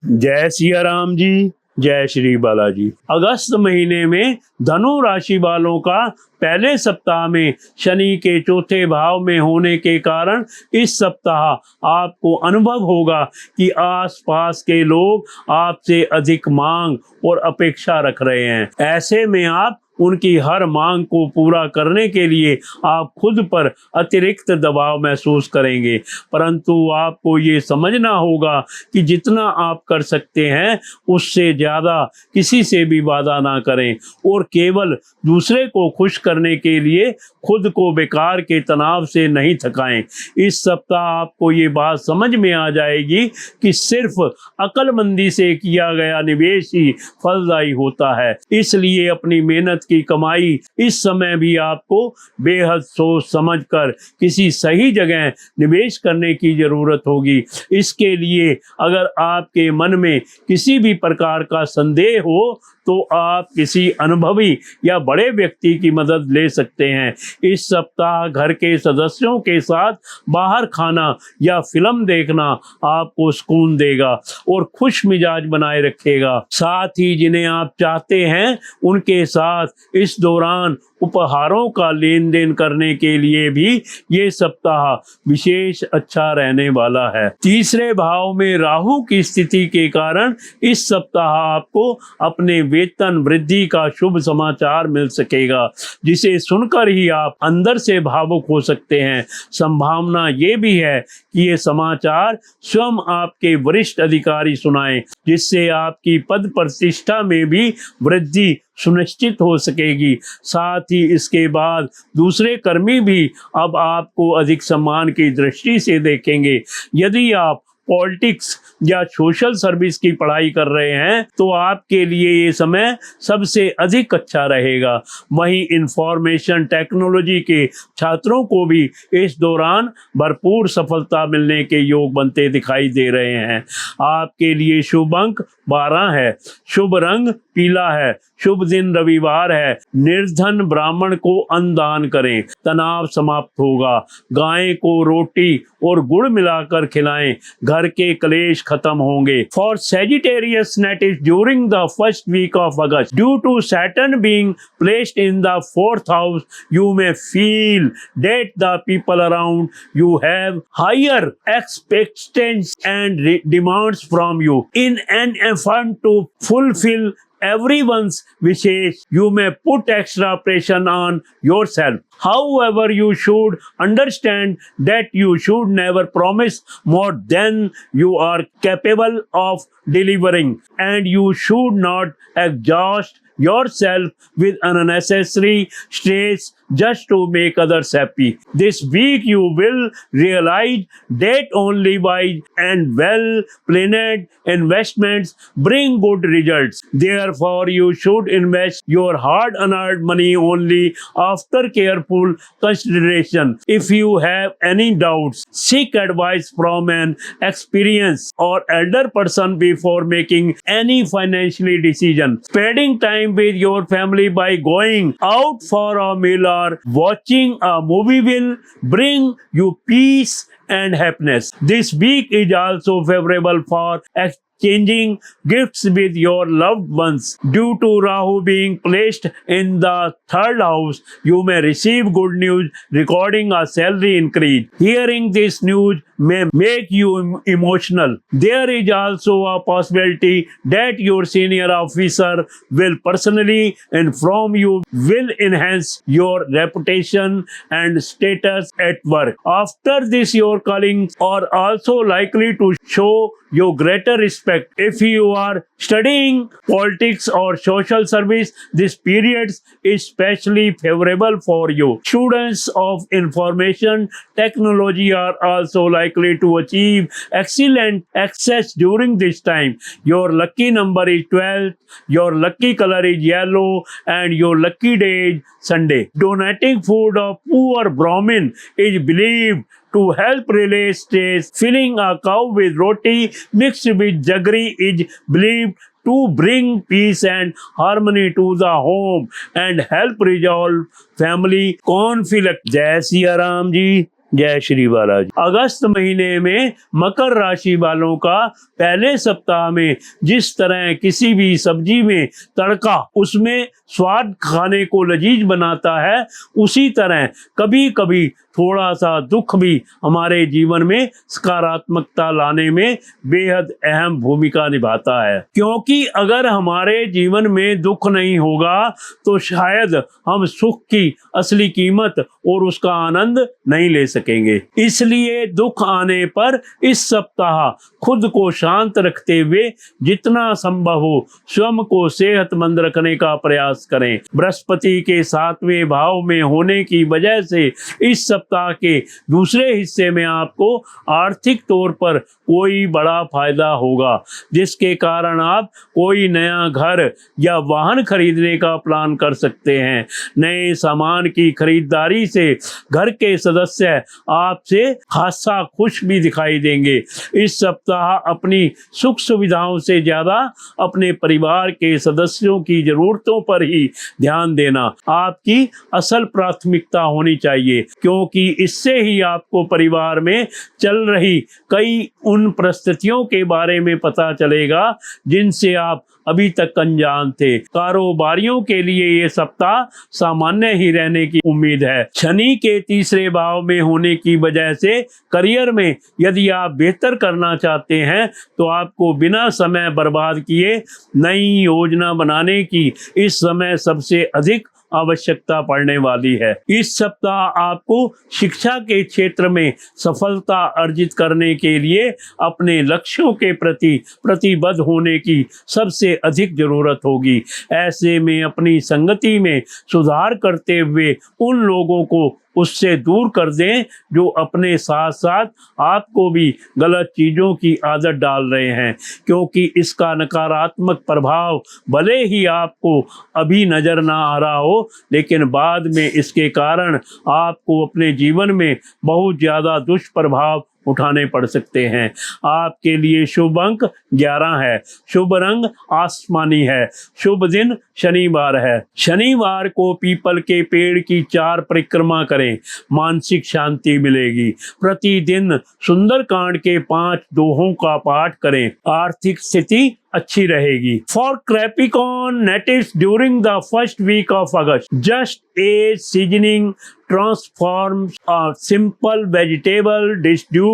जय सिया राम जी, जय श्री बालाजी। अगस्त महीने में धनु राशि वालों का पहले सप्ताह में शनि के चौथे भाव में होने के कारण इस सप्ताह आपको अनुभव होगा कि आसपास के लोग आपसे अधिक मांग और अपेक्षा रख रहे हैं। ऐसे में आप उनकी हर मांग को पूरा करने के लिए आप खुद पर अतिरिक्त दबाव महसूस करेंगे, परंतु आपको ये समझना होगा कि जितना आप कर सकते हैं उससे ज़्यादा किसी से भी वादा ना करें और केवल दूसरे को खुश करने के लिए खुद को बेकार के तनाव से नहीं थकाएं। इस सप्ताह आपको ये बात समझ में आ जाएगी कि सिर्फ अक्लमंदी से किया गया निवेश ही फलदायी होता है। इसलिए अपनी मेहनत की कमाई इस समय भी आपको बेहद सोच समझकर किसी सही जगह निवेश करने की जरूरत होगी। इसके लिए अगर आपके मन में किसी भी प्रकार का संदेह हो तो आप किसी अनुभवी या बड़े व्यक्ति की मदद ले सकते हैं। इस सप्ताह घर के सदस्यों के साथ बाहर खाना या फिल्म देखना आपको सुकून देगा और खुश मिजाज बनाए रखेगा। साथ ही जिन्हें आप चाहते हैं उनके साथ इस दौरान उपहारों का लेन देन करने के लिए भी ये सप्ताह विशेष अच्छा रहने वाला है। तीसरे भाव में राहु की स्थिति के कारण इस सप्ताह आपको अपने वेतन वृद्धि का शुभ समाचार मिल सकेगा, जिसे सुनकर ही आप अंदर से भावुक हो सकते हैं। संभावना ये भी है कि ये समाचार स्वयं आपके वरिष्ठ अधिकारी सुनाएं, जिससे आपकी पद प्रतिष्ठा में भी वृद्धि सुनिश्चित हो सकेगी। साथ ही इसके बाद दूसरे कर्मी भी अब आपको अधिक सम्मान की दृष्टि से देखेंगे। यदि आप पॉलिटिक्स या सोशल सर्विस की पढ़ाई कर रहे हैं तो आपके लिए ये समय सबसे अधिक अच्छा रहेगा। वहीं इंफॉर्मेशन टेक्नोलॉजी के छात्रों को भी इस दौरान भरपूर सफलता मिलने के योग बनते दिखाई दे रहे हैं। आपके लिए शुभ अंक 12 है, शुभ रंग पीला है, शुभ दिन रविवार है। निर्धन ब्राह्मण को अन्न दान करें, तनाव समाप्त होगा। गाय को रोटी और गुड़ मिलाकर खिलाएं, घर के क्लेश खत्म होंगे। For Sagittarius net is during the first week of August, due to Saturn being placed in the 4th house, you may feel that the people around you have higher expectations and demands from you. In an effort to fulfill everyone's wishes, you may put extra pressure on yourself. However, you should understand that you should never promise more than you are capable of delivering, and you should not exhaust yourself with unnecessary stress just to make others happy. This week you will realize that only wise and well-planned investments bring good results. Therefore, you should invest your hard-earned money only after careful consideration. If you have any doubts, seek advice from an experienced or elder person before making any financial decision. Spending time with your family by going out for a meal or watching a movie will bring you peace and happiness. This week is also favorable for exchanging gifts with your loved ones. Due to Rahu being placed in the 3rd house, you may receive good news regarding a salary increase. Hearing this news may make you emotional. There is also a possibility that your senior officer will personally inform you, will enhance your reputation and status at work. After this, your colleagues are also likely to show you greater respect. If you are studying politics or social service, this period is especially favorable for you. Students of information technology are also likely to achieve excellent success during this time. Your lucky number is 12, your lucky color is yellow, and your lucky day is Sunday. Donating food of poor Brahmin is believed to help relieve stress. Filling a cow with roti mixed with jaggery is believed to bring peace and harmony to the home and help resolve family conflict. जय सिया राम जी, जय श्री बालाजी। अगस्त महीने में मकर राशि वालों का पहले सप्ताह में जिस तरह किसी भी सब्जी में तड़का उसमें स्वाद खाने को लजीज बनाता है, उसी तरह कभी कभी थोड़ा सा दुख भी हमारे जीवन में सकारात्मकता लाने में बेहद अहम भूमिका निभाता है। क्योंकि अगर हमारे जीवन में दुख नहीं होगा तो शायद हम सुख की असली कीमत और उसका आनंद नहीं ले सकेंगे। इसलिए दुख आने पर इस सप्ताह खुद को शांत रखते हुए जितना संभव हो स्वयं को सेहतमंद रखने का प्रयास करें। बृहस्पति के 7वें भाव में होने की वजह से इस सप्ताह के दूसरे हिस्से में आपको आर्थिक तौर पर कोई बड़ा फायदा होगा, जिसके कारण आप कोई नया घर या वाहन खरीदने का प्लान कर सकते हैं। नए सामान की खरीदारी से घर के सदस्य आपसे खासा खुश भी दिखाई देंगे। इस सप्ताह अपनी सुख सुविधाओं से ज्यादा अपने परिवार के सदस्यों की जरूरतों पर ही ध्यान देना आपकी असल प्राथमिकता होनी चाहिए, क्योंकि इससे ही आपको परिवार में चल रही कई उन परिस्थितियों के बारे में पता चलेगा जिनसे आप अभी तक अनजान थे। कारोबारियों के लिए ये सप्ताह सामान्य ही रहने की उम्मीद है। शनि के 3रे भाव में होने की वजह से करियर में यदि आप बेहतर करना चाहते हैं तो आपको बिना समय बर्बाद किए नई योजना बनाने की इस समय सबसे अधिक आवश्यकता पड़ने वाली है। इस सप्ताह आपको शिक्षा के क्षेत्र में सफलता अर्जित करने के लिए अपने लक्ष्यों के प्रति प्रतिबद्ध होने की सबसे अधिक जरूरत होगी। ऐसे में अपनी संगति में सुधार करते हुए उन लोगों को उससे दूर कर दें जो अपने साथ साथ आपको भी गलत चीजों की आदत डाल रहे हैं, क्योंकि इसका नकारात्मक प्रभाव भले ही आपको अभी नजर ना आ रहा हो, लेकिन बाद में इसके कारण आपको अपने जीवन में बहुत ज्यादा दुष्प्रभाव उठाने पड़ सकते हैं। आपके लिए शुभ अंक 11 है, शुभ रंग आसमानी है, शुभ दिन शनिवार है। शनिवार को पीपल के पेड़ की 4 परिक्रमा करें, मानसिक शांति मिलेगी। प्रतिदिन सुंदरकांड के 5 दोहों का पाठ करें, आर्थिक स्थिति अच्छी रहेगी। For Capricorn natives during the first week of August, just a seasoning transforms a simple vegetable dish to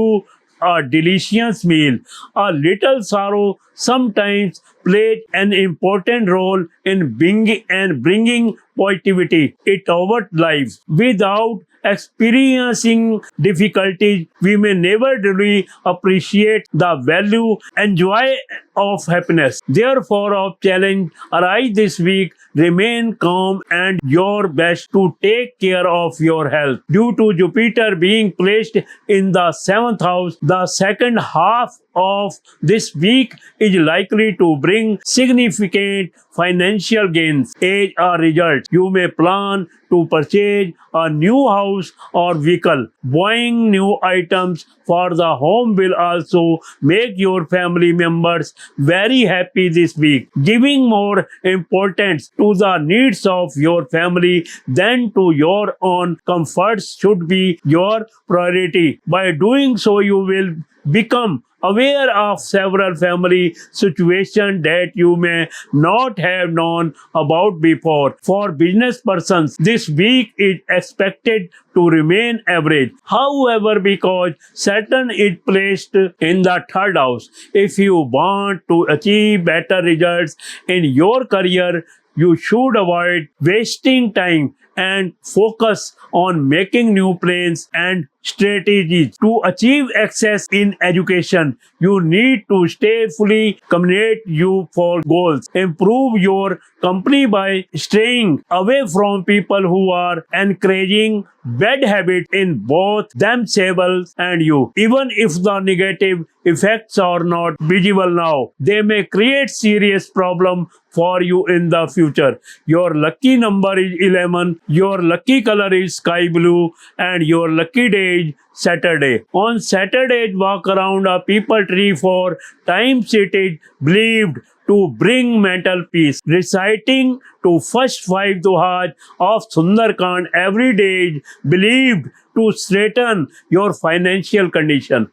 a delicious meal. A little sorrow sometimes plays an important role in bringing positivity into life. Without experiencing difficulties, we may never really appreciate the value and joy of happiness. Therefore, a challenge arise this week. Remain calm and your best to take care of your health. Due to Jupiter being placed in the 7th house, the second half of this week is likely to bring significant financial gains. As a result, you may plan to purchase a new house or vehicle. Buying new items for the home will also make your family members very happy this week. Giving more importance to the needs of your family than to your own comforts should be your priority. By doing so, you will become aware of several family situations that you may not have known about before. For business persons, this week is expected to remain average. However, because Saturn is placed in the 3rd house, if you want to achieve better results in your career, you should avoid wasting time and focus on making new plans and strategies. To achieve success in education, you need to stay fully committed you for goals. Improve your company by staying away from people who are encouraging bad habits in both themselves and you. Even if the negative effects are not visible now, they may create serious problem for you in the future. Your lucky number is 11, your lucky color is sky blue, and your lucky day is Saturday. On Saturdays, walk around a peepal tree for times it is believed to bring mental peace. Reciting to first 5 dohas of Sundarkand every day is believed to straighten your financial condition.